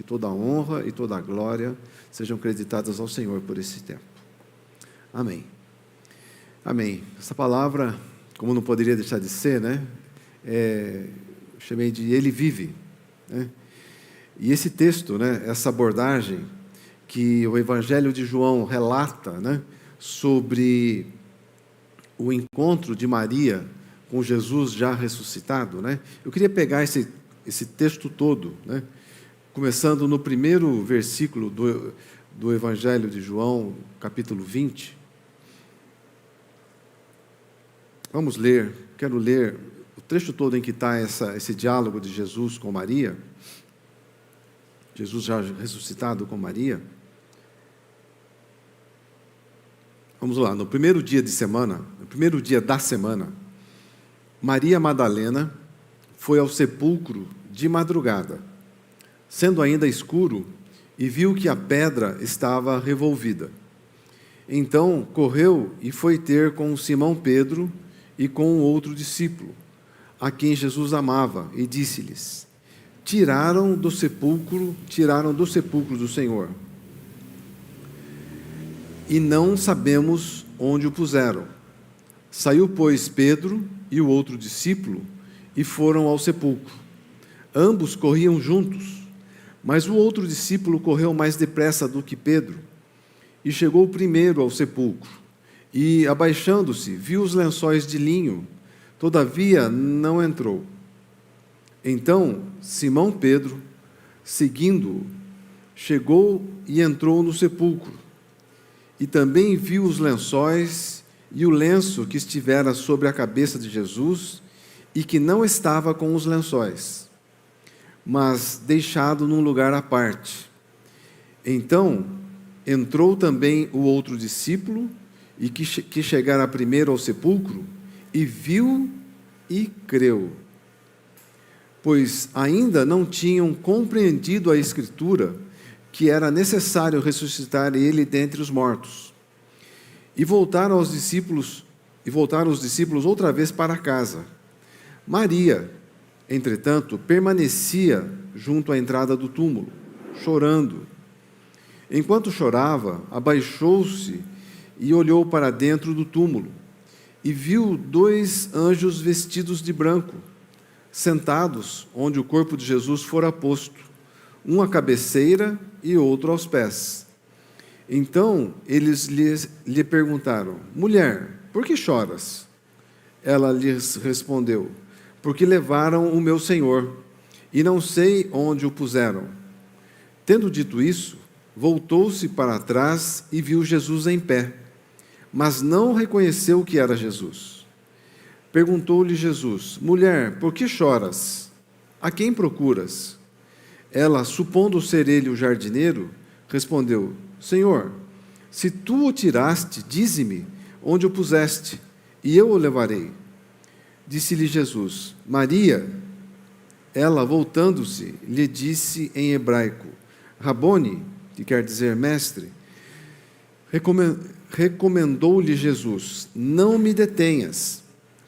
Que toda a honra e toda a glória sejam creditadas ao Senhor por esse tempo. Amém. Amém. Essa palavra, como não poderia deixar de ser, né? Chamei de Ele Vive, né? E esse texto, né? Essa abordagem que o Evangelho de João relata, né? Sobre o encontro de Maria com Jesus já ressuscitado, né? Eu queria pegar esse texto todo, né? Começando no primeiro versículo do Evangelho de João, capítulo 20. Vamos ler, quero ler o trecho todo em que está esse diálogo de Jesus com Maria, Jesus já ressuscitado com Maria. Vamos lá, no primeiro dia da semana, Maria Madalena foi ao sepulcro de madrugada, sendo ainda escuro, e viu que a pedra estava revolvida. Então correu e foi ter com Simão Pedro e com o outro discípulo, a quem Jesus amava, e disse-lhes: Tiraram do sepulcro do Senhor, e não sabemos onde o puseram. Saiu, pois, Pedro e o outro discípulo, e foram ao sepulcro. Ambos corriam juntos, mas o outro discípulo correu mais depressa do que Pedro, e chegou primeiro ao sepulcro, e, abaixando-se, viu os lençóis de linho, todavia não entrou. Então Simão Pedro, seguindo-o, chegou e entrou no sepulcro, e também viu os lençóis e o lenço que estivera sobre a cabeça de Jesus, e que não estava com os lençóis, mas deixado num lugar à parte. Então entrou também o outro discípulo, e que chegara primeiro ao sepulcro, e viu e creu, pois ainda não tinham compreendido a Escritura, que era necessário ressuscitar ele dentre os mortos. E voltaram os discípulos outra vez para casa. Maria, entretanto, permanecia junto à entrada do túmulo, chorando. Enquanto chorava, abaixou-se e olhou para dentro do túmulo, e viu 2 anjos vestidos de branco, sentados onde o corpo de Jesus fora posto, um à cabeceira e outro aos pés. Então eles lhe perguntaram: Mulher, por que choras? Ela lhes respondeu: Porque levaram o meu Senhor, e não sei onde o puseram. Tendo dito isso, voltou-se para trás e viu Jesus em pé, mas não reconheceu que era Jesus. Perguntou-lhe Jesus: Mulher, por que choras? A quem procuras? Ela, supondo ser ele o jardineiro, respondeu: Senhor, se tu o tiraste, dize-me onde o puseste, e eu o levarei. Disse-lhe Jesus: Maria. Ela, voltando-se, lhe disse em hebraico: Rabone, que quer dizer mestre. Recomendou-lhe Jesus: Não me detenhas,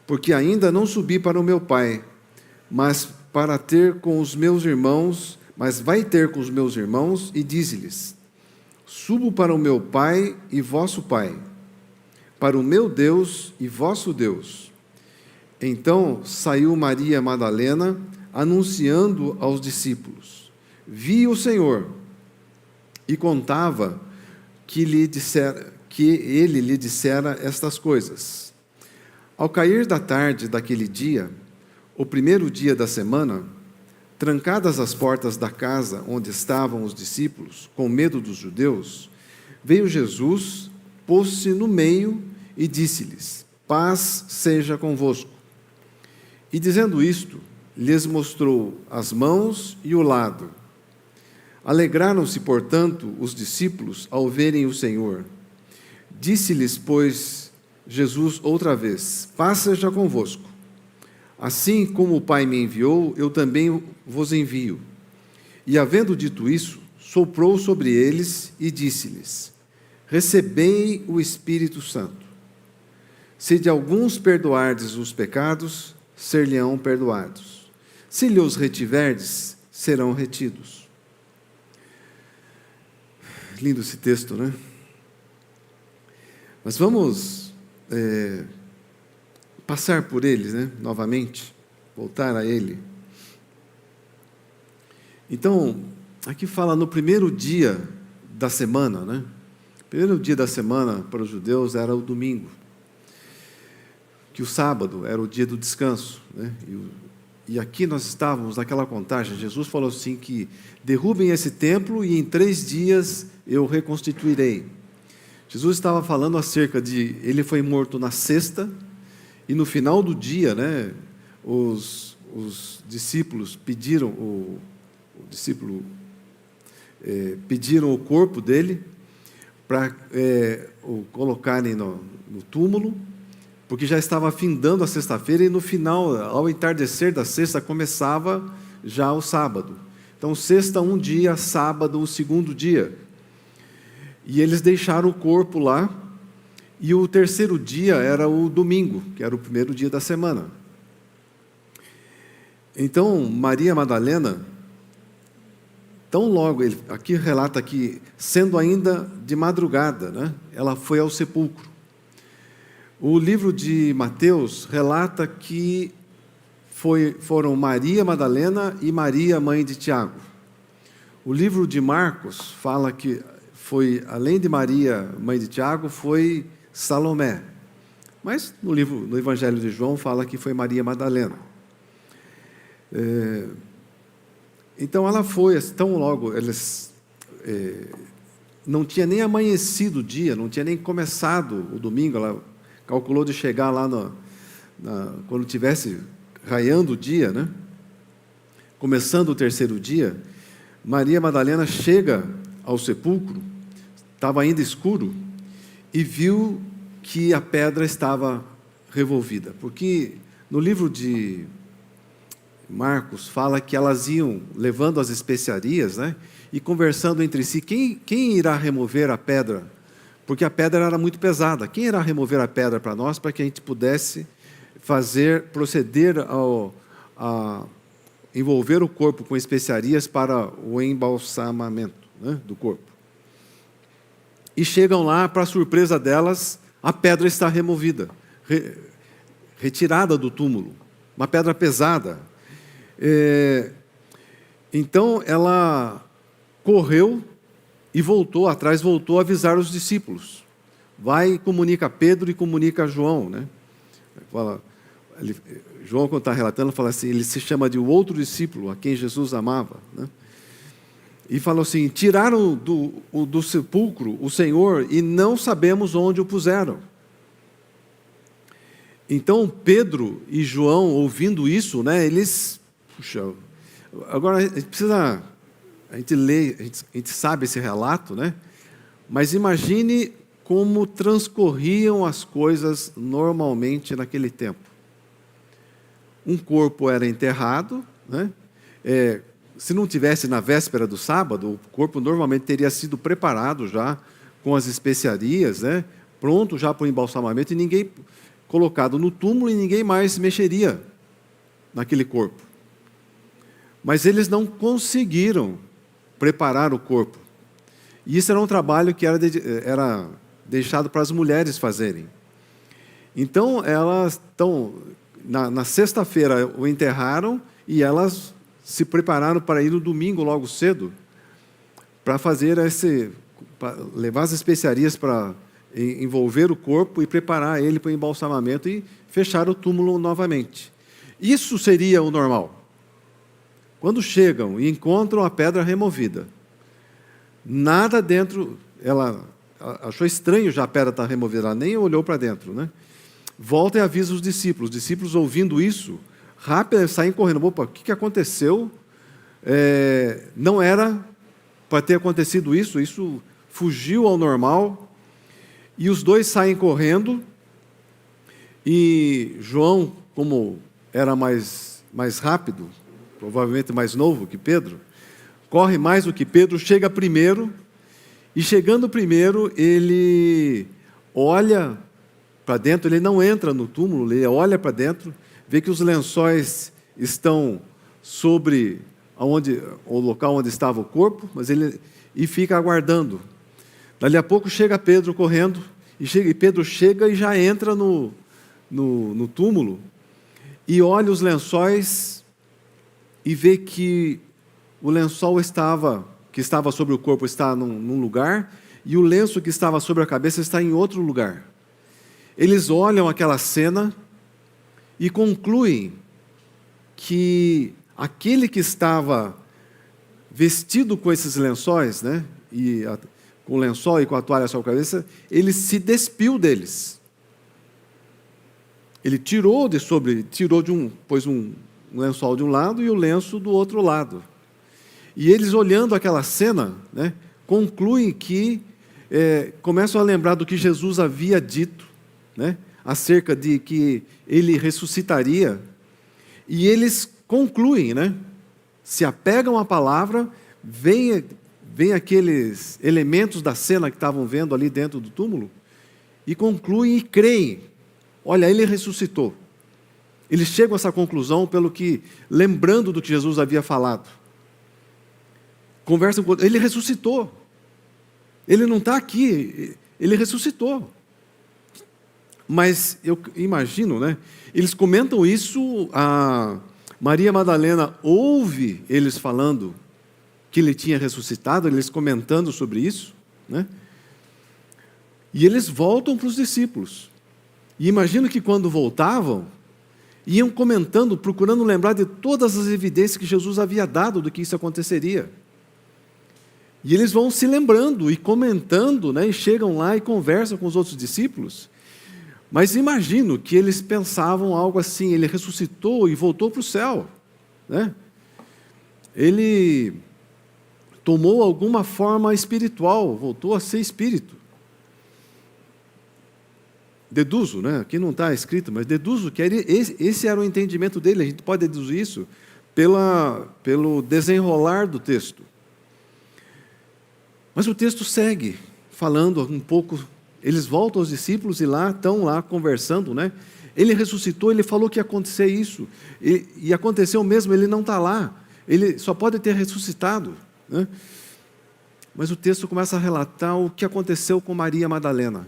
porque ainda não subi para o meu Pai, mas vai ter com os meus irmãos, e dize-lhes: Subo para o meu Pai e vosso Pai, para o meu Deus e vosso Deus. Então saiu Maria Madalena, anunciando aos discípulos: Vi o Senhor, e contava que ele lhe dissera estas coisas. Ao cair da tarde daquele dia, o primeiro dia da semana, trancadas as portas da casa onde estavam os discípulos, com medo dos judeus, veio Jesus, pôs-se no meio e disse-lhes: Paz seja convosco. E dizendo isto, lhes mostrou as mãos e o lado. Alegraram-se, portanto, os discípulos ao verem o Senhor. Disse-lhes, pois, Jesus outra vez: Paz seja convosco. Assim como o Pai me enviou, eu também vos envio. E, havendo dito isso, soprou sobre eles e disse-lhes: Recebei o Espírito Santo. Se de alguns perdoardes os pecados, ser-lhe-ão perdoados. Se lhe os retiverdes, serão retidos. Lindo esse texto, né? Mas vamos passar por eles, né? Novamente, voltar a ele. Então, aqui fala no primeiro dia da semana, né? O primeiro dia da semana para os judeus era o domingo, que o sábado era o dia do descanso, né? E aqui nós estávamos naquela contagem. Jesus falou assim que derrubem esse templo e em 3 dias eu reconstituirei. Jesus estava falando acerca de, ele foi morto na sexta, e no final do dia, né, os discípulos pediram, pediram o corpo dele para o colocarem no túmulo, porque já estava findando a sexta-feira, e no final, ao entardecer da sexta, começava já o sábado. Então, sexta, um dia, sábado, o segundo dia. E eles deixaram o corpo lá, e o terceiro dia era o domingo, que era o primeiro dia da semana. Então, Maria Madalena, tão logo, aqui relata que, sendo ainda de madrugada, né, ela foi ao sepulcro. O livro de Mateus relata que foram Maria Madalena e Maria, mãe de Tiago. O livro de Marcos fala que foi, além de Maria, mãe de Tiago, foi Salomé. Mas no Evangelho de João fala que foi Maria Madalena. Então ela foi, tão logo, não tinha nem amanhecido o dia, não tinha nem começado o domingo, ela calculou de chegar lá quando tivesse raiando o dia, né? Começando o terceiro dia. Maria Madalena chega ao sepulcro, estava ainda escuro, e viu que a pedra estava revolvida. Porque no livro de Marcos fala que elas iam levando as especiarias, né, e conversando entre si, quem irá remover a pedra? Porque a pedra era muito pesada. Quem irá remover a pedra para nós, para que a gente pudesse proceder a envolver o corpo com especiarias para o embalsamamento, né, do corpo? E chegam lá, para surpresa delas, a pedra está removida, retirada do túmulo, uma pedra pesada. Então ela correu e voltou a avisar os discípulos. Vai e comunica a Pedro e comunica a João, né? João, quando está relatando, fala assim, ele se chama de o outro discípulo, a quem Jesus amava, né? E falou assim, tiraram do sepulcro o Senhor e não sabemos onde o puseram. Então Pedro e João, ouvindo isso, né, eles... Puxa, agora a gente precisa... A gente lê, a gente sabe esse relato, né? Mas imagine como transcorriam as coisas normalmente naquele tempo. Um corpo era enterrado, né? Se não tivesse na véspera do sábado, o corpo normalmente teria sido preparado já com as especiarias, né? Pronto já para o embalsamamento, e ninguém colocado no túmulo, e ninguém mais mexeria naquele corpo. Mas eles não conseguiram preparar o corpo. E isso era um trabalho que era deixado para as mulheres fazerem. Então, elas na sexta-feira o enterraram, e elas se prepararam para ir no domingo logo cedo, para fazer para levar as especiarias para envolver o corpo e preparar ele para o embalsamamento e fechar o túmulo novamente. Isso seria o normal. Quando chegam e encontram a pedra removida, nada dentro, ela achou estranho já a pedra estar removida, ela nem olhou para dentro, né? Volta e avisa os discípulos ouvindo isso, rápido, saem correndo. Opa, o que aconteceu? Não era para ter acontecido isso fugiu ao normal, e os dois saem correndo, e João, como era mais rápido, provavelmente mais novo que Pedro, corre mais do que Pedro, chega primeiro, e chegando primeiro, ele olha para dentro, ele não entra no túmulo, ele olha para dentro, vê que os lençóis estão sobre o local onde estava o corpo, e fica aguardando. Dali a pouco chega Pedro correndo, e Pedro chega e já entra no túmulo, e olha os lençóis, e vê que o lençol que estava sobre o corpo está num lugar, e o lenço que estava sobre a cabeça está em outro lugar. Eles olham aquela cena e concluem que aquele que estava vestido com esses lençóis, né, com o lençol e com a toalha sobre a cabeça, ele se despiu deles. Ele pôs um lençol de um lado e o lenço do outro lado. E eles, olhando aquela cena, né, concluem que, começam a lembrar do que Jesus havia dito, né, acerca de que ele ressuscitaria, e eles concluem, né, se apegam à palavra, vem aqueles elementos da cena que estavam vendo ali dentro do túmulo, e concluem e creem. Olha, ele ressuscitou. Eles chegam a essa conclusão lembrando do que Jesus havia falado. Conversam com ele, ressuscitou. Ele não está aqui, ele ressuscitou. Mas eu imagino, né? Eles comentam isso, a Maria Madalena ouve eles falando que ele tinha ressuscitado, eles comentando sobre isso, né? E eles voltam para os discípulos. E imagino que quando voltavam, iam comentando, procurando lembrar de todas as evidências que Jesus havia dado do que isso aconteceria. E eles vão se lembrando e comentando, né? E chegam lá e conversam com os outros discípulos. Mas imagino que eles pensavam algo assim: ele ressuscitou e voltou para o céu, né? Ele tomou alguma forma espiritual, voltou a ser espírito. Deduzo, né? Aqui não está escrito, mas deduzo que esse era o entendimento dele. A gente pode deduzir isso pelo desenrolar do texto. Mas o texto segue falando um pouco. Eles voltam aos discípulos e estão lá conversando, né? Ele ressuscitou, ele falou que ia acontecer isso, e aconteceu mesmo, ele não está lá, ele só pode ter ressuscitado, né? Mas o texto começa a relatar o que aconteceu com Maria Madalena.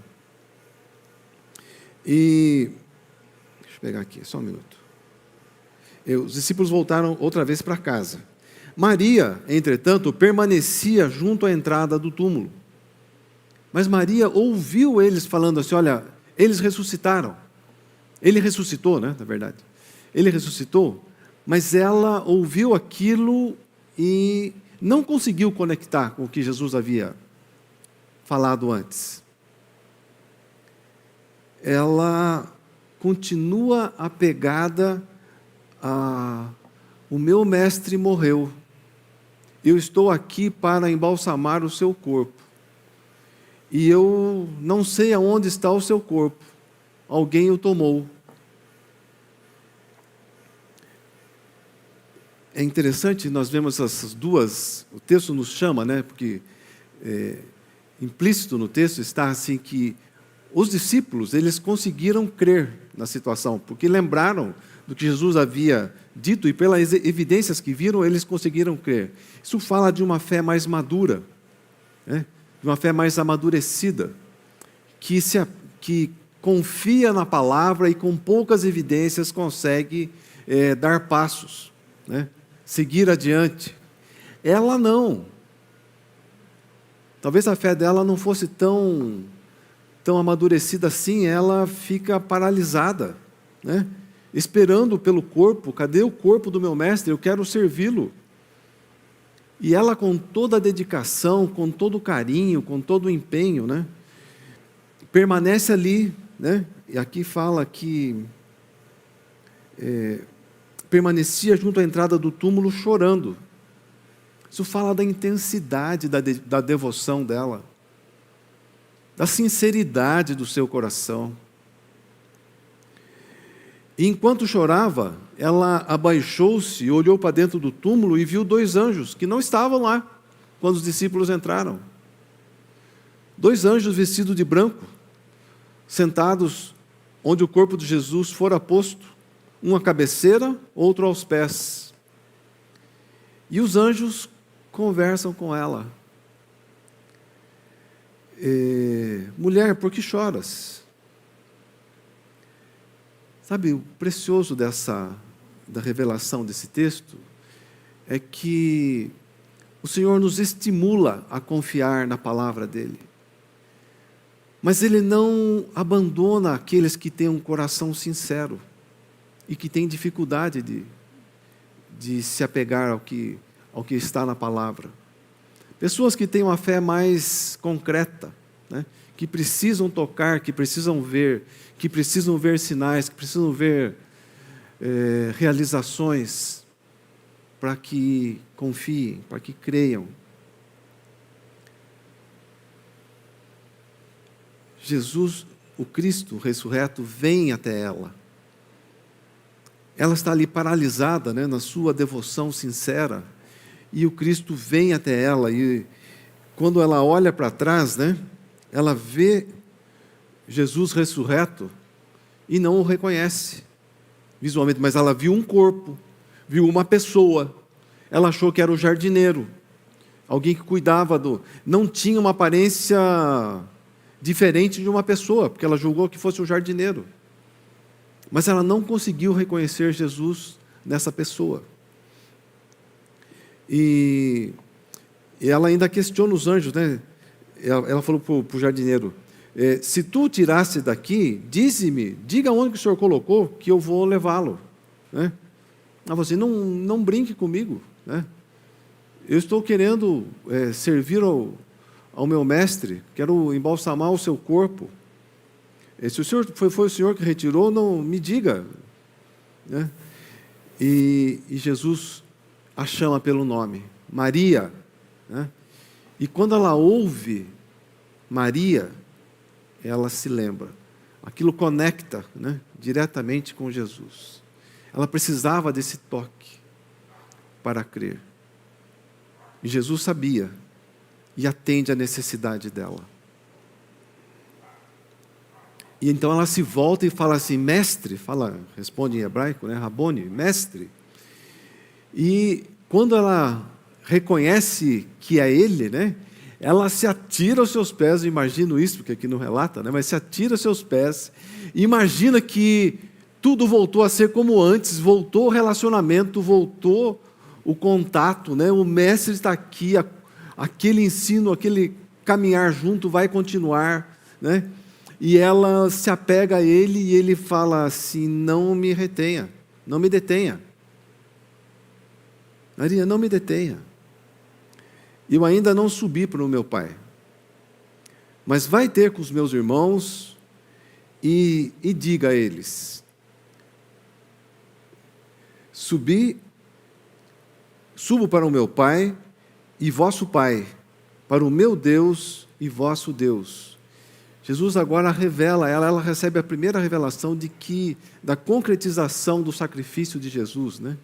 E deixa eu pegar aqui, só um minuto. Os discípulos voltaram outra vez para casa. Maria, entretanto, permanecia junto à entrada do túmulo. Mas Maria ouviu eles falando assim: olha, eles ressuscitaram. Ele ressuscitou, né, na verdade. Ele ressuscitou, mas ela ouviu aquilo e não conseguiu conectar com o que Jesus havia falado antes. Ela continua apegada a: o meu mestre morreu, eu estou aqui para embalsamar o seu corpo, e eu não sei aonde está o seu corpo, alguém o tomou. É interessante, nós vemos essas duas, o texto nos chama, né, porque implícito no texto está assim que os discípulos, eles conseguiram crer na situação, porque lembraram do que Jesus havia dito, e pelas evidências que viram, eles conseguiram crer. Isso fala de uma fé mais madura, né? De uma fé mais amadurecida, que confia na palavra e com poucas evidências consegue dar passos, né? Seguir adiante. Ela não. Talvez a fé dela não fosse tão amadurecida assim, ela fica paralisada, né? Esperando pelo corpo. Cadê o corpo do meu mestre? Eu quero servi-lo. E ela, com toda a dedicação, com todo o carinho, com todo o empenho, né, permanece ali, né? E aqui fala que permanecia junto à entrada do túmulo chorando. Isso fala da intensidade da devoção dela, da sinceridade do seu coração. E enquanto chorava, ela abaixou-se, olhou para dentro do túmulo e viu 2 anjos que não estavam lá quando os discípulos entraram. 2 anjos vestidos de branco, sentados onde o corpo de Jesus fora posto, um à cabeceira, outro aos pés. E os anjos conversam com ela. mulher, por que choras? Sabe, o precioso da revelação desse texto é que o Senhor nos estimula a confiar na palavra dEle. Mas Ele não abandona aqueles que têm um coração sincero e que têm dificuldade de se apegar ao que está na palavra. Pessoas que têm uma fé mais concreta, né? Que precisam tocar, que precisam ver sinais, que precisam ver realizações para que confiem, para que creiam. Jesus, o Cristo ressurreto, vem até ela. Ela está ali paralisada, né, na sua devoção sincera, e o Cristo vem até ela, e quando ela olha para trás, né, ela vê Jesus ressurreto e não o reconhece visualmente, mas ela viu um corpo, viu uma pessoa, ela achou que era o jardineiro, alguém que cuidava não tinha uma aparência diferente de uma pessoa, porque ela julgou que fosse o jardineiro. Mas ela não conseguiu reconhecer Jesus nessa pessoa. E ela ainda questiona os anjos, né? Ela falou para o jardineiro, se tu tirasse daqui, diga onde que o Senhor colocou, que eu vou levá-lo. Né? Ela falou assim, não brinque comigo. Né? Eu estou querendo servir ao meu mestre, quero embalsamar o seu corpo. Se o Senhor foi o Senhor que retirou, não me diga. Né? E Jesus a chama pelo nome, Maria. Né? E quando ela ouve Maria, ela se lembra. Aquilo conecta, né, diretamente com Jesus. Ela precisava desse toque para crer. E Jesus sabia e atende à necessidade dela. E então ela se volta e fala assim, mestre, responde em hebraico, né, Rabone, mestre. E quando ela reconhece que é ele, né, ela se atira aos seus pés, eu imagino isso, porque aqui não relata, né, mas se atira aos seus pés, e imagina que tudo voltou a ser como antes, voltou o relacionamento, voltou o contato, né, o mestre está aqui, aquele ensino, aquele caminhar junto vai continuar, né, e ela se apega a ele e ele fala assim, não me retenha, não me detenha. Maria, não me detenha. Eu ainda não subi para o meu pai, mas vai ter com os meus irmãos e diga a eles, subo para o meu pai e vosso pai, para o meu Deus e vosso Deus. Jesus agora revela, ela recebe a primeira revelação da concretização do sacrifício de Jesus, né?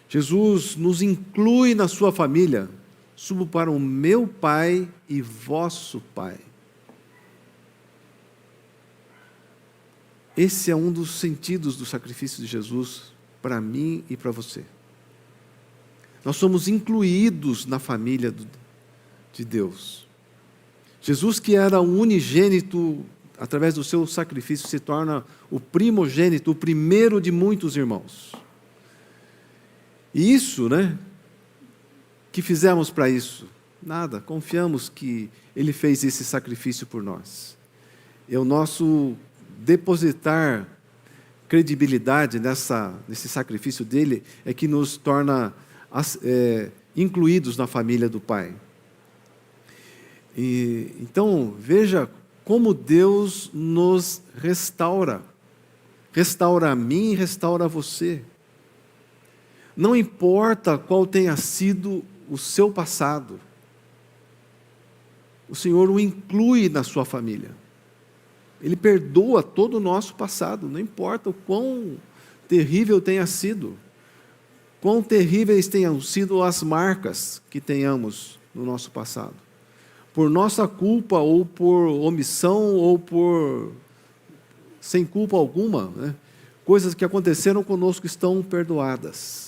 Jesus nos inclui na sua família. Subo para o meu Pai e vosso Pai. Esse é um dos sentidos do sacrifício de Jesus para mim e para você. Nós somos incluídos na família de Deus. Jesus, que era um unigênito, através do seu sacrifício, se torna o primogênito, o primeiro de muitos irmãos. E isso, né? Que fizemos para isso? Nada, confiamos que Ele fez esse sacrifício por nós. É o nosso depositar credibilidade nesse sacrifício dele é que nos torna incluídos na família do Pai. Então, veja como Deus nos restaura. Restaura a mim e restaura a você. Não importa qual tenha sido o seu passado, o Senhor o inclui na sua família. Ele perdoa todo o nosso passado, não importa o quão terrível tenha sido, quão terríveis tenham sido as marcas que tenhamos no nosso passado. Por nossa culpa, ou por omissão, ou sem culpa alguma, né? Coisas que aconteceram conosco estão perdoadas.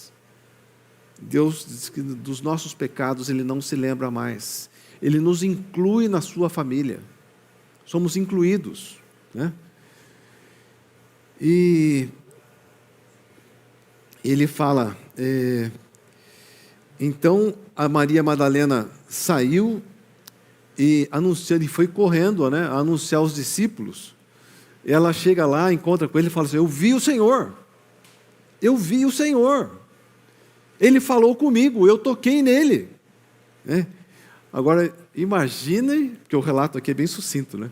Deus diz que dos nossos pecados Ele não se lembra mais. Ele nos inclui na sua família. somos incluídos, né? E ele fala, então a Maria Madalena saiu e anunciou, e foi correndo, né, a anunciar aos discípulos. Ela chega lá, encontra com ele e fala assim: eu vi o Senhor, ele falou comigo, eu toquei nele, né? Agora, imagine, que o relato aqui é bem sucinto, né?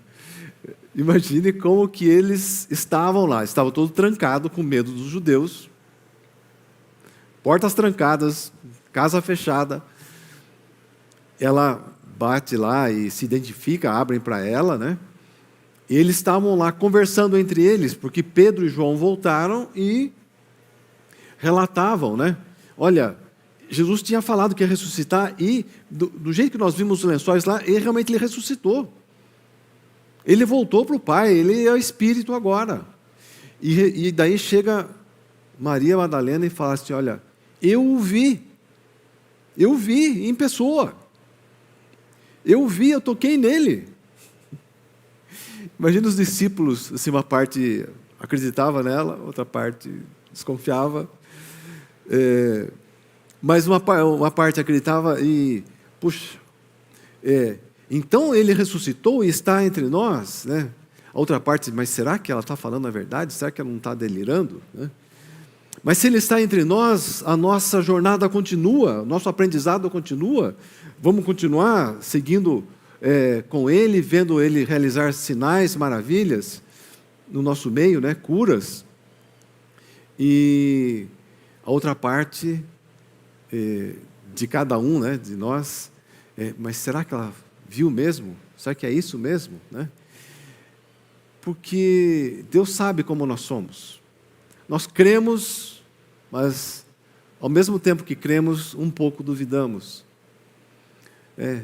Imagine como que eles estavam lá, estavam todos trancados com medo dos judeus, portas trancadas, casa fechada. Ela bate lá e se identifica, abrem para ela, né? E eles estavam lá conversando entre eles, porque Pedro e João voltaram e relatavam, né? Olha, Jesus tinha falado que ia ressuscitar e, do jeito que nós vimos os lençóis lá, ele ressuscitou. Ele voltou para o Pai, ele é o Espírito agora. E daí chega Maria Madalena e fala assim: olha, eu o vi em pessoa. Eu toquei nele. Imagina os discípulos, assim, uma parte acreditava nela, outra parte desconfiava. Mas uma parte acreditava e, puxa, então ele ressuscitou e está entre nós, né? A outra parte, mas será que ela está falando a verdade? Será que ela não está delirando, né? Mas se ele está entre nós, a nossa jornada continua, nosso aprendizado continua, vamos continuar seguindo com ele, vendo ele realizar sinais, maravilhas no nosso meio, né? Curas. E a outra parte de cada um, né, de nós, mas será que ela viu mesmo? Será que é isso mesmo, né? Porque Deus sabe como nós somos. Nós cremos, mas ao mesmo tempo que cremos, um pouco duvidamos.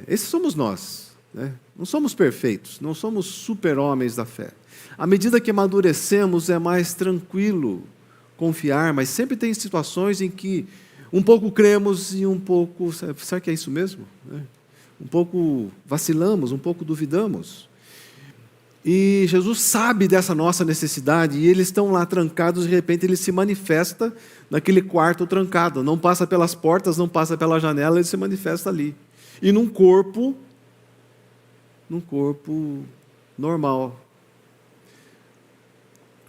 Esses somos nós, né? Não somos perfeitos, não somos super-homens da fé. À medida que amadurecemos, é mais tranquilo confiar, mas sempre tem situações em que um pouco cremos e um pouco, será que é isso mesmo? Um pouco vacilamos, um pouco duvidamos. E Jesus sabe dessa nossa necessidade, e eles estão lá trancados, de repente ele se manifesta naquele quarto trancado, não passa pelas portas, não passa pela janela, ele se manifesta ali. E num corpo normal.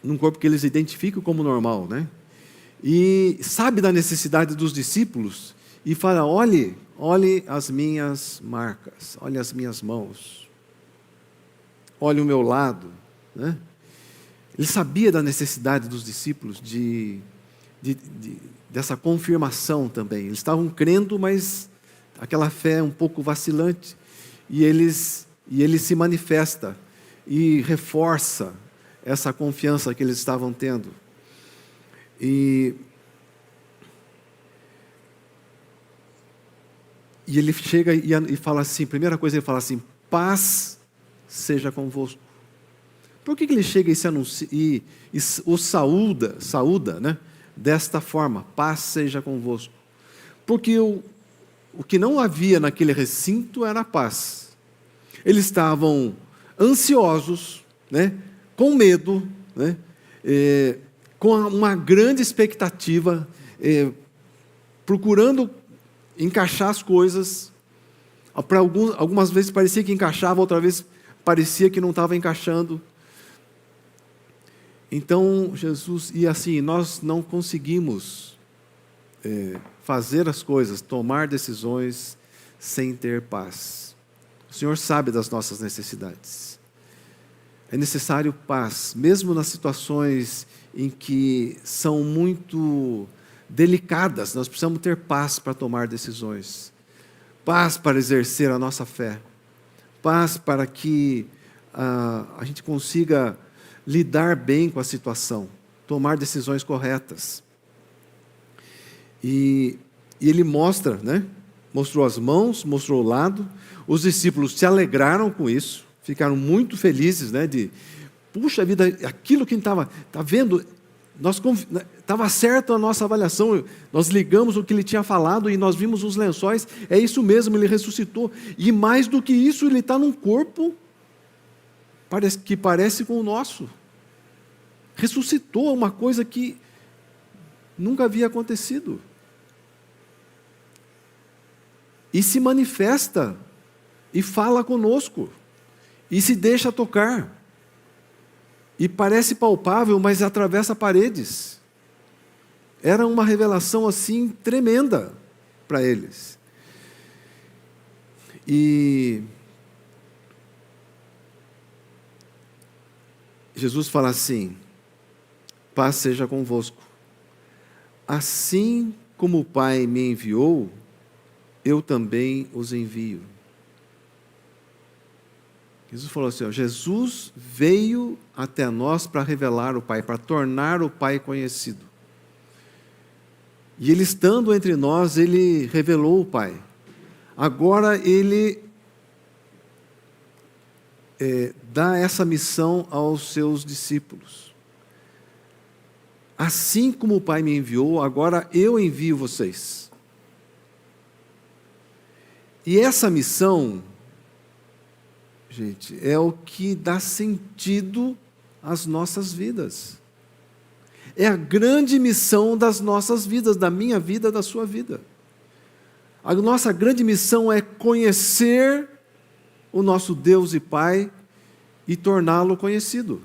Num corpo que eles identificam como normal, né? E sabe da necessidade dos discípulos, e fala: olhe as minhas marcas, olhe as minhas mãos, olhe o meu lado, né? Ele sabia da necessidade dos discípulos dessa confirmação também. Eles estavam crendo, mas aquela fé um pouco vacilante, e ele se manifesta e reforça essa confiança que eles estavam tendo. E ele chega e fala assim, primeira coisa ele fala assim: paz seja convosco. Por que ele chega e se anuncia e o saúda, né, desta forma: paz seja convosco? Porque o que não havia naquele recinto era a paz. Eles estavam ansiosos, né, com medo, né, com uma grande expectativa, procurando encaixar as coisas. Para algumas vezes parecia que encaixava, outra vez parecia que não estava encaixando. Então Jesus, e assim, nós não conseguimos fazer as coisas, tomar decisões sem ter paz. O Senhor sabe das nossas necessidades. É necessário paz, mesmo nas situações em que são muito delicadas. Nós precisamos ter paz para tomar decisões, paz para exercer a nossa fé, paz para que a gente consiga lidar bem com a situação, tomar decisões corretas. E ele mostra, né? Mostrou as mãos, mostrou o lado. Os discípulos se alegraram com isso, ficaram muito felizes, né? Puxa vida, aquilo que estava, está vendo? Estava certo a nossa avaliação, nós ligamos o que ele tinha falado e nós vimos os lençóis, é isso mesmo, ele ressuscitou. E mais do que isso, ele está num corpo parece com o nosso. Ressuscitou uma coisa que nunca havia acontecido. E se manifesta, e fala conosco, e se deixa tocar. E parece palpável, mas atravessa paredes. Era uma revelação assim tremenda para eles. E Jesus fala assim: paz seja convosco. Assim como o Pai me enviou, eu também os envio. Jesus falou assim, Jesus veio até nós para revelar o Pai, para tornar o Pai conhecido. E Ele estando entre nós, Ele revelou o Pai. Agora Ele dá essa missão aos seus discípulos. Assim como o Pai me enviou, agora eu envio vocês. E essa missão, gente, é o que dá sentido às nossas vidas. É a grande missão das nossas vidas, da minha vida, da sua vida. A nossa grande missão é conhecer o nosso Deus e Pai e torná-lo conhecido.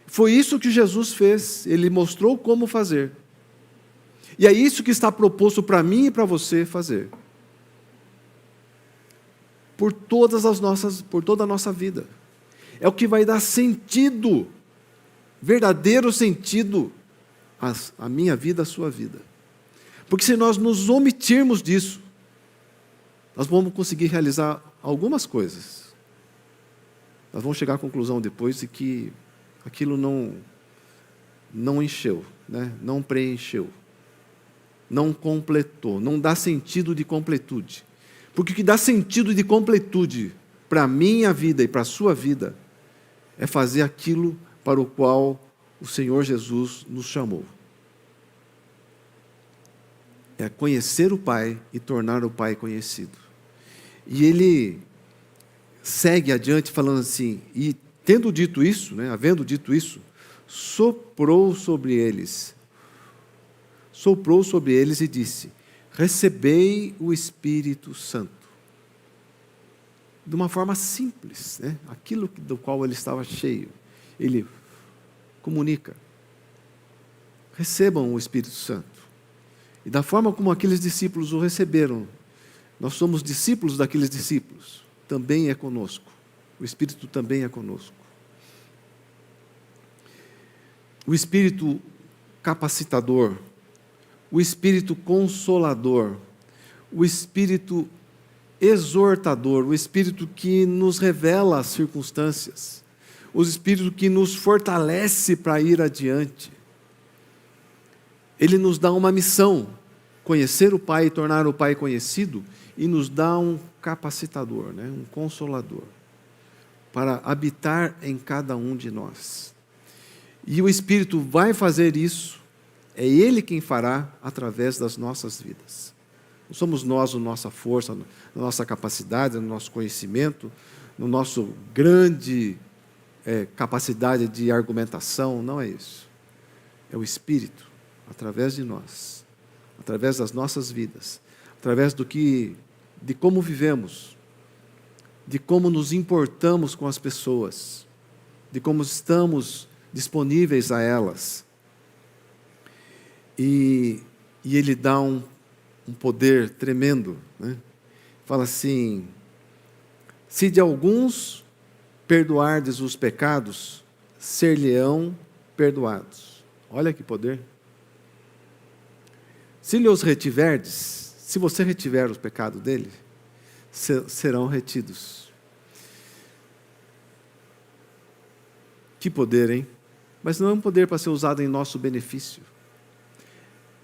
Foi isso que Jesus fez, Ele mostrou como fazer. E é isso que está proposto para mim e para você fazer. Por toda a nossa vida. É o que vai dar sentido, verdadeiro sentido, à minha vida, à sua vida. Porque se nós nos omitirmos disso, nós vamos conseguir realizar algumas coisas. Nós vamos chegar à conclusão depois de que aquilo não encheu, né? Não preencheu, não completou, não dá sentido de completude. Porque o que dá sentido de completude para a minha vida e para a sua vida é fazer aquilo para o qual o Senhor Jesus nos chamou. É conhecer o Pai e tornar o Pai conhecido. E Ele segue adiante falando assim, e tendo dito isso, né, havendo dito isso, soprou sobre eles e disse, recebei o Espírito Santo. De uma forma simples, né? Aquilo do qual ele estava cheio. Ele comunica. Recebam o Espírito Santo. E da forma como aqueles discípulos o receberam, nós somos discípulos daqueles discípulos. Também é conosco. O Espírito também é conosco. O Espírito capacitador, o Espírito consolador, o Espírito exortador, o Espírito que nos revela as circunstâncias, o Espírito que nos fortalece para ir adiante. Ele nos dá uma missão, conhecer o Pai e tornar o Pai conhecido, e nos dá um capacitador, né? Um consolador, para habitar em cada um de nós. E o Espírito vai fazer isso, é Ele quem fará através das nossas vidas. Não somos nós, a nossa força, a nossa capacidade, o nosso conhecimento, no nosso grande capacidade de argumentação, não é isso. É o Espírito, através de nós, através das nossas vidas, através de como vivemos, de como nos importamos com as pessoas, de como estamos disponíveis a elas. E Ele dá um poder tremendo, né? Fala assim, se de alguns perdoardes os pecados, ser-lhe-ão perdoados. Olha que poder. Se lhe os retiverdes, se você retiver os pecados dele, serão retidos. Que poder, hein? Mas não é um poder para ser usado em nosso benefício.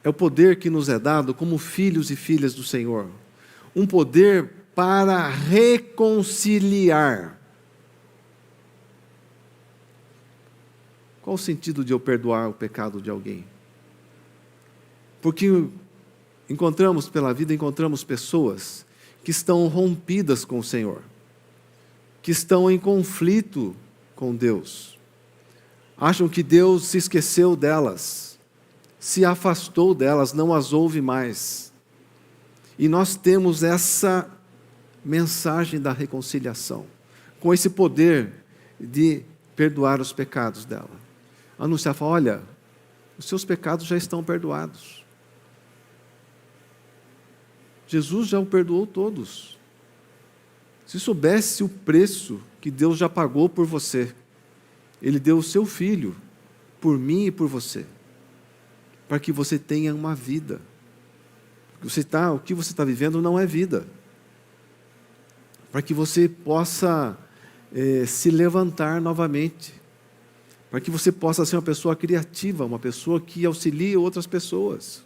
É o poder que nos é dado como filhos e filhas do Senhor. Um poder para reconciliar. Qual o sentido de eu perdoar o pecado de alguém? Porque pela vida encontramos pessoas que estão rompidas com o Senhor, que estão em conflito com Deus. Acham que Deus se esqueceu delas, se afastou delas, não as ouve mais. E nós temos essa mensagem da reconciliação, com esse poder de perdoar os pecados dela. Anunciar, falar, olha, os seus pecados já estão perdoados. Jesus já o perdoou todos. Se soubesse o preço que Deus já pagou por você, Ele deu o seu Filho, por mim e por você, para que você tenha uma vida. O que você está vivendo não é vida. Para que você possa se levantar novamente, para que você possa ser uma pessoa criativa, uma pessoa que auxilie outras pessoas,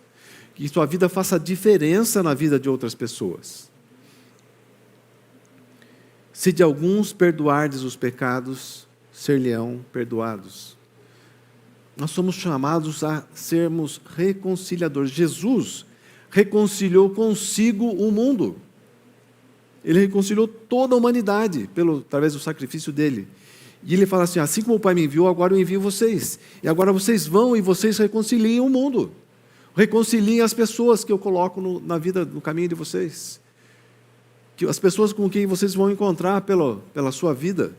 que sua vida faça diferença na vida de outras pessoas. Se de alguns perdoardes os pecados, ser-lhe-ão perdoados. Nós somos chamados a sermos reconciliadores. Jesus reconciliou consigo o mundo. Ele reconciliou toda a humanidade através do sacrifício dele. E ele fala assim, assim como o Pai me enviou, agora eu envio vocês. E agora vocês vão e vocês reconciliem o mundo. Reconciliem as pessoas que eu coloco na vida, no caminho de vocês. Que as pessoas com quem vocês vão encontrar pela sua vida.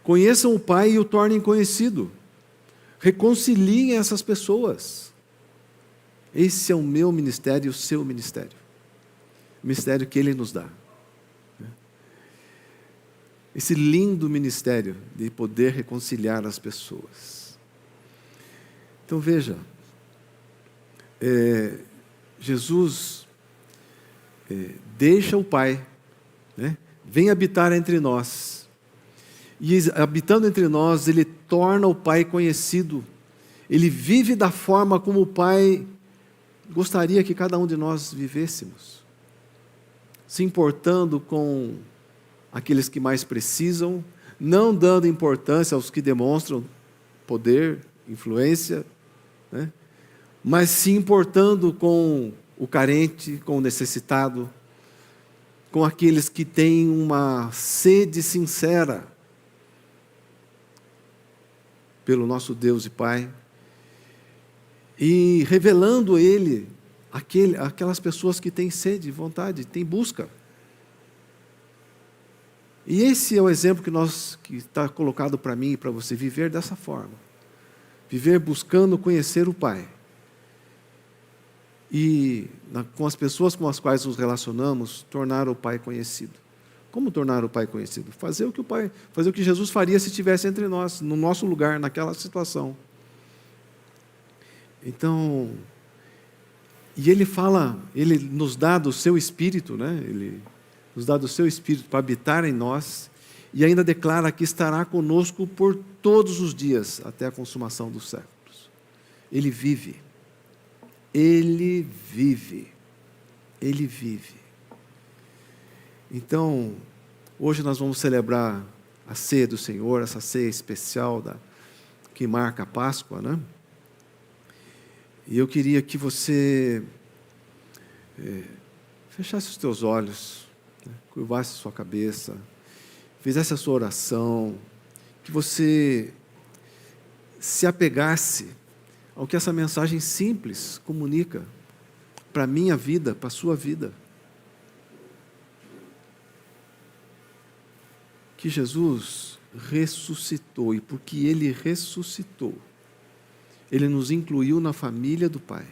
Conheçam o Pai e o tornem conhecido. Reconciliem essas pessoas. Esse é o meu ministério e o seu ministério. O ministério que Ele nos dá. Esse lindo ministério de poder reconciliar as pessoas. Então veja, Jesus deixa o Pai, vem habitar entre nós. E habitando entre nós, Ele torna o Pai conhecido. Ele vive da forma como o Pai gostaria que cada um de nós vivêssemos. Se importando com aqueles que mais precisam, não dando importância aos que demonstram poder, influência, mas se importando com o carente, com o necessitado, com aqueles que têm uma sede sincera pelo nosso Deus e Pai, e revelando Ele aquelas pessoas que têm sede, vontade, têm busca. E esse é o exemplo que está colocado para mim e para você, viver dessa forma. Viver buscando conhecer o Pai. E com as pessoas com as quais nos relacionamos, tornar o Pai conhecido. Como tornar o Pai conhecido? Fazer o que Jesus faria se estivesse entre nós, no nosso lugar, naquela situação. Então, e Ele nos dá do seu Espírito, Ele nos dá do seu Espírito para habitar em nós, e ainda declara que estará conosco por todos os dias, até a consumação dos séculos. Ele vive. Ele vive. Ele vive. Então, hoje nós vamos celebrar a ceia do Senhor, essa ceia especial que marca a Páscoa, E eu queria que você fechasse os teus olhos, curvasse a sua cabeça, fizesse a sua oração, que você se apegasse ao que essa mensagem simples comunica para a minha vida, para a sua vida. Que Jesus ressuscitou, e porque Ele ressuscitou, Ele nos incluiu na família do Pai.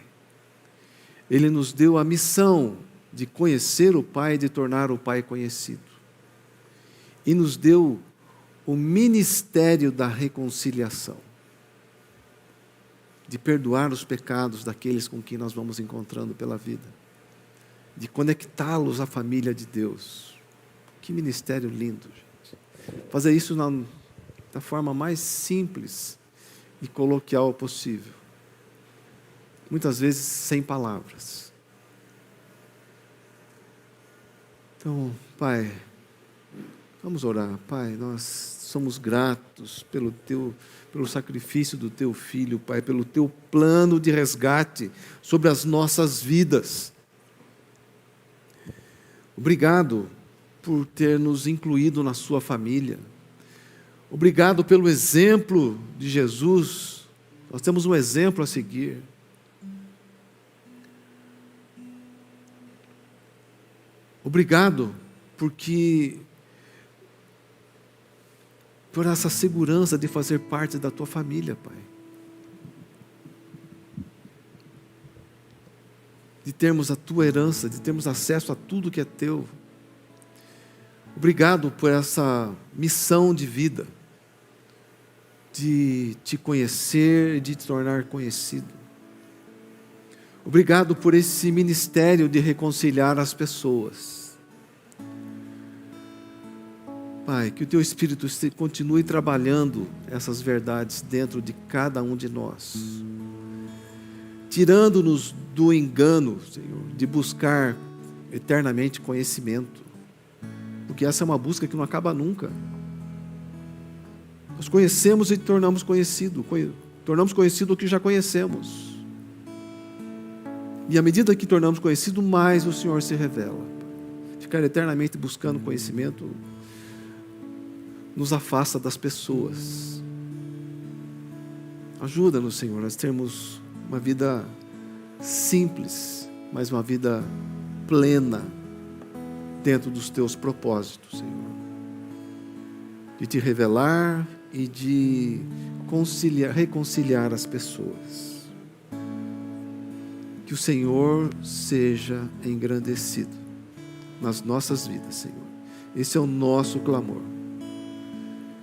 Ele nos deu a missão de conhecer o Pai, de tornar o Pai conhecido. E nos deu o ministério da reconciliação, de perdoar os pecados daqueles com quem nós vamos encontrando pela vida, de conectá-los à família de Deus. Que ministério lindo, gente. Fazer isso da forma mais simples e coloquial possível. Muitas vezes sem palavras. Então, Pai, vamos orar. Pai, nós somos gratos pelo sacrifício do Teu Filho, Pai, pelo Teu plano de resgate sobre as nossas vidas. Obrigado por ter nos incluído na sua família. Obrigado pelo exemplo de Jesus. Nós temos um exemplo a seguir. Obrigado por essa segurança de fazer parte da tua família, Pai. De termos a tua herança, de termos acesso a tudo que é teu. Obrigado por essa missão de vida, de te conhecer e de te tornar conhecido. Obrigado por esse ministério de reconciliar as pessoas. Pai, que o Teu Espírito continue trabalhando essas verdades dentro de cada um de nós, tirando-nos do engano, Senhor, de buscar eternamente conhecimento, porque essa é uma busca que não acaba nunca. Nós conhecemos e tornamos conhecido o que já conhecemos. E à medida que tornamos conhecido, mais o Senhor se revela. Ficar eternamente buscando conhecimento nos afasta das pessoas. Ajuda-nos, Senhor, a termos uma vida simples, mas uma vida plena dentro dos Teus propósitos, Senhor. De Te revelar e de reconciliar as pessoas. Que o Senhor seja engrandecido nas nossas vidas, Senhor. Esse é o nosso clamor.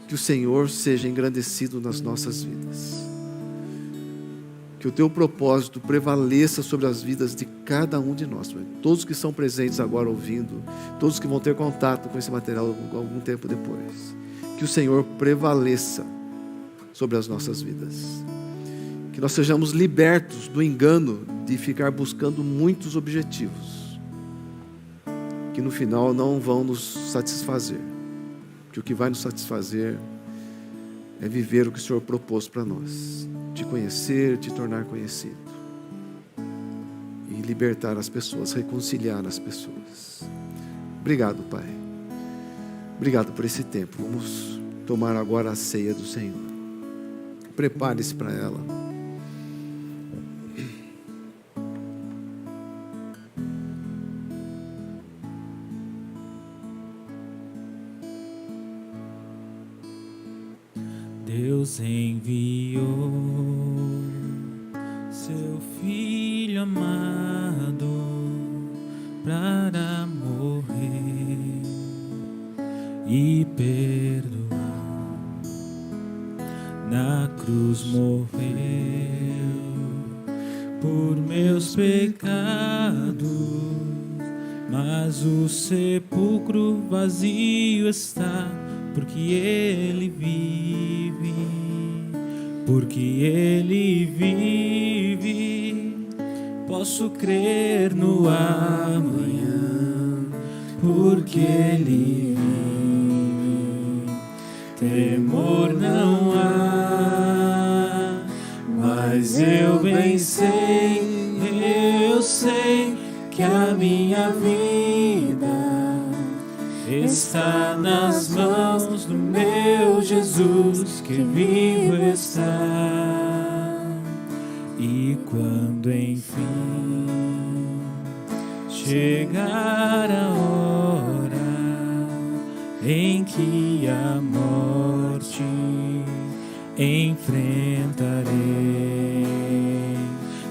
Que o Senhor seja engrandecido nas nossas vidas. Que o Teu propósito prevaleça sobre as vidas de cada um de nós. Todos que são presentes agora ouvindo, todos que vão ter contato com esse material algum tempo depois. Que o Senhor prevaleça sobre as nossas vidas. Que nós sejamos libertos do engano de ficar buscando muitos objetivos, que no final não vão nos satisfazer. Que o que vai nos satisfazer é viver o que o Senhor propôs para nós. Te conhecer, te tornar conhecido. E libertar as pessoas, reconciliar as pessoas. Obrigado, Pai. Obrigado por esse tempo. Vamos tomar agora a ceia do Senhor. Prepare-se para ela. Deus enviou seu Filho amado para morrer e perdoar. Na cruz morreu por meus pecados, mas o sepulcro vazio está, porque Ele vive, porque Ele vive. Posso crer no amanhã, porque Ele vive. Temor não há, mas eu bem sei, eu sei que a minha vida está nas mãos do meu Jesus, que vivo está. E quando enfim chegar a hora em que a morte enfrentarei,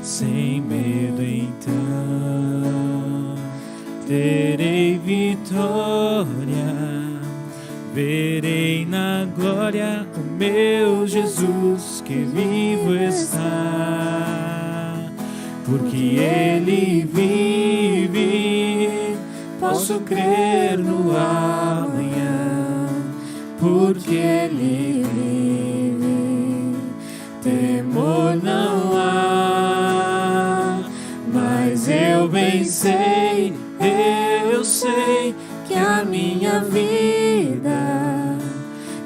sem medo então terei vitória, verei na glória o meu Jesus, que vivo está, porque Ele vive. Posso crer no amanhã, porque Ele vive. Temor não há, mas eu bem sei, eu sei que a minha vida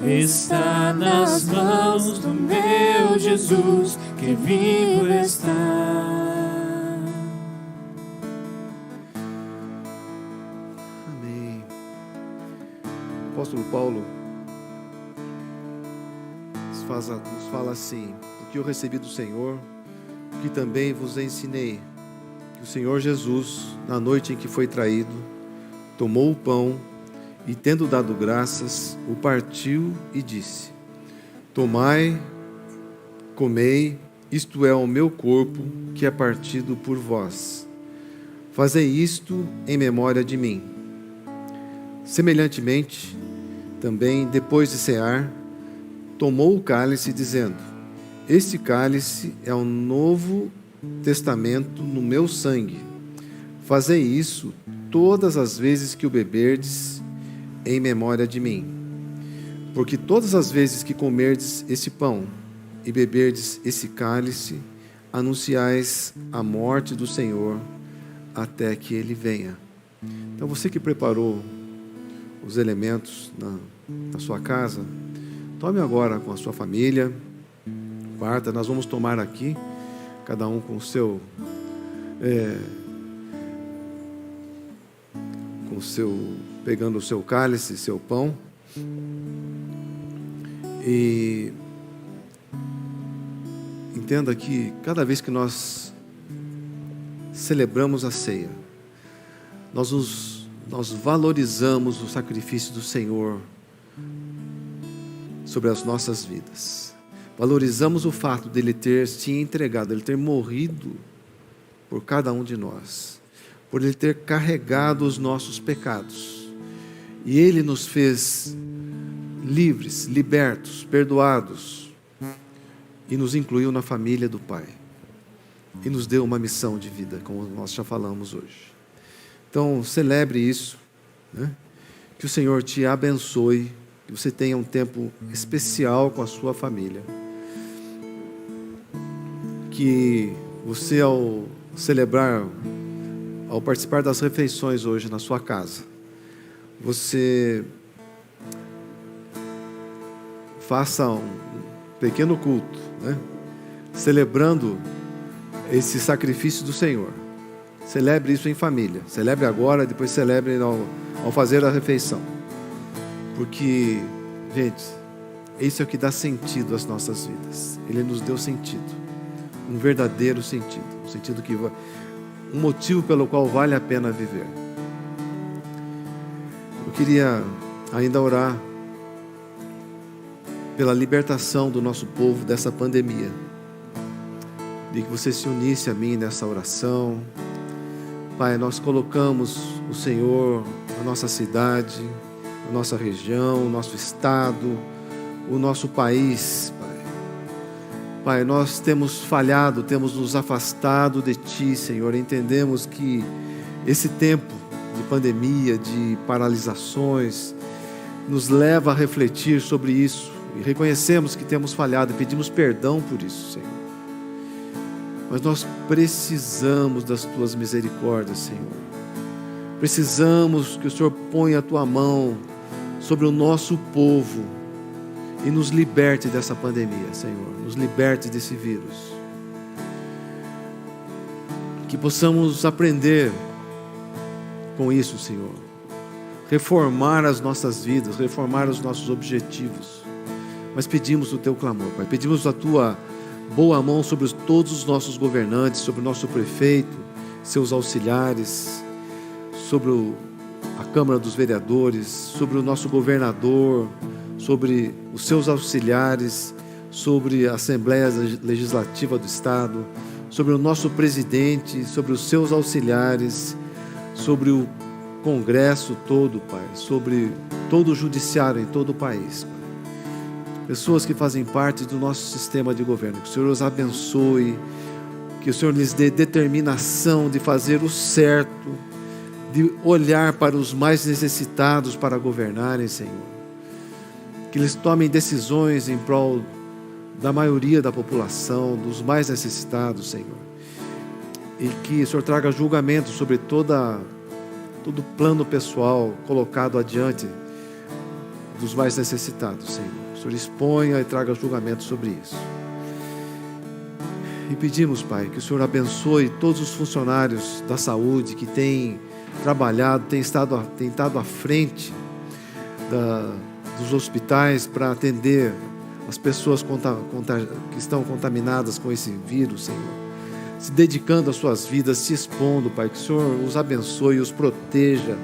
está nas mãos do meu Jesus, que vivo está. Amém. apóstolo Paulo nos fala assim: o que eu recebi do Senhor, o que também vos ensinei, que o Senhor Jesus, na noite em que foi traído, tomou o pão e, tendo dado graças, o partiu e disse: tomai, comei, isto é o meu corpo, que é partido por vós. Fazei isto em memória de mim. Semelhantemente, também, depois de cear, tomou o cálice, dizendo: este cálice é o novo testamento no meu sangue. Fazei isso todas as vezes que o beberdes, em memória de mim. Porque todas as vezes que comerdes esse pão e beberdes esse cálice, anunciais a morte do Senhor até que Ele venha. Então, você que preparou os elementos na sua casa, tome agora com a sua família, quarta, nós vamos tomar aqui, cada um com o seu, pegando o seu cálice, seu pão, e entenda que cada vez que nós celebramos a ceia, nós valorizamos o sacrifício do Senhor sobre as nossas vidas. Valorizamos o fato dele ter se entregado, ele ter morrido por cada um de nós, por ele ter carregado os nossos pecados. E ele nos fez livres, libertos, perdoados, e nos incluiu na família do Pai. E nos deu uma missão de vida, como nós já falamos hoje. Então, celebre isso, né? Que o Senhor te abençoe, que você tenha um tempo especial com a sua família. Que você, ao celebrar, ao participar das refeições hoje na sua casa, você faça um pequeno culto, né? Celebrando esse sacrifício do Senhor. Celebre isso em família. Celebre agora, depois celebre ao fazer a refeição. Porque, gente, isso é o que dá sentido às nossas vidas. Ele nos deu sentido. Um verdadeiro sentido. Um sentido que um motivo pelo qual vale a pena viver. Eu queria ainda orar pela libertação do nosso povo dessa pandemia. De que você se unisse a mim nessa oração. Pai, nós colocamos o Senhor, a nossa cidade, a nossa região, o nosso estado, o nosso país, Pai. Pai, nós temos falhado, temos nos afastado de Ti, Senhor. Entendemos que esse tempo de pandemia, de paralisações, nos leva a refletir sobre isso. E reconhecemos que temos falhado e pedimos perdão por isso, Senhor. Mas nós precisamos das Tuas misericórdias, Senhor. Precisamos que o Senhor ponha a Tua mão sobre o nosso povo e nos liberte dessa pandemia, Senhor. Nos liberte desse vírus. Que possamos aprender com isso, Senhor. Reformar as nossas vidas, reformar os nossos objetivos. Mas pedimos o Teu clamor, Pai. Pedimos a Tua boa mão sobre todos os nossos governantes, sobre o nosso prefeito, seus auxiliares, sobre a Câmara dos Vereadores, sobre o nosso governador, sobre os seus auxiliares, sobre a Assembleia Legislativa do Estado, sobre o nosso presidente, sobre os seus auxiliares, sobre o Congresso todo, Pai, sobre todo o judiciário em todo o país, Pai. Pessoas que fazem parte do nosso sistema de governo, que o Senhor os abençoe, que o Senhor lhes dê determinação de fazer o certo, de olhar para os mais necessitados para governarem, Senhor. Que eles tomem decisões em prol da maioria da população, dos mais necessitados, Senhor. E que o Senhor traga julgamento sobre todo plano pessoal colocado adiante dos mais necessitados, Senhor. O Senhor exponha e traga julgamento sobre isso. E pedimos, Pai, que o Senhor abençoe todos os funcionários da saúde que têm trabalhado, têm estado à frente dos hospitais para atender as pessoas que estão contaminadas com esse vírus, Senhor. Se dedicando às suas vidas, se expondo, Pai. Que o Senhor os abençoe, os proteja,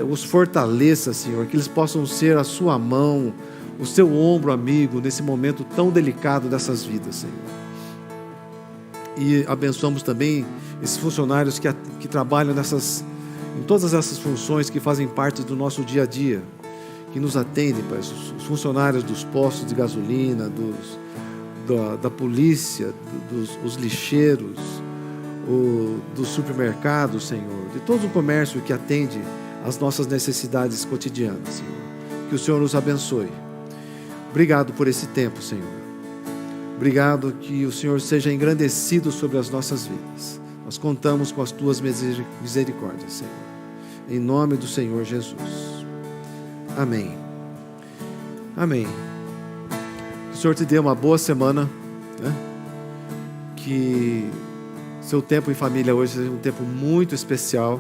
os fortaleça, Senhor. Que eles possam ser a sua mão, o seu ombro amigo nesse momento tão delicado dessas vidas, Senhor. E abençoamos também esses funcionários que trabalham em todas essas funções que fazem parte do nosso dia a dia, que nos atendem, Pai, os funcionários dos postos de gasolina, da polícia, os lixeiros, dos supermercados, Senhor, de todo o comércio que atende às nossas necessidades cotidianas, Senhor. Que o Senhor nos abençoe. Obrigado por esse tempo, Senhor. Obrigado que o Senhor seja engrandecido sobre as nossas vidas. Nós contamos com as Tuas misericórdias, Senhor. Em nome do Senhor Jesus. Amém. Amém. Que o Senhor te dê uma boa semana, né? Que seu tempo em família hoje seja um tempo muito especial.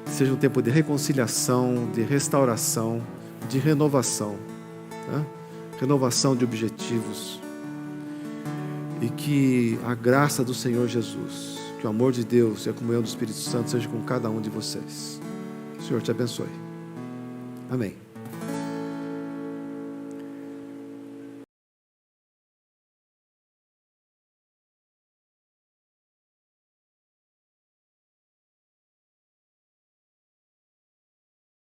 Que seja um tempo de reconciliação, de restauração, de renovação, né? Renovação de objetivos. E que a graça do Senhor Jesus, que o amor de Deus e a comunhão do Espírito Santo seja com cada um de vocês. O Senhor te abençoe. Amém.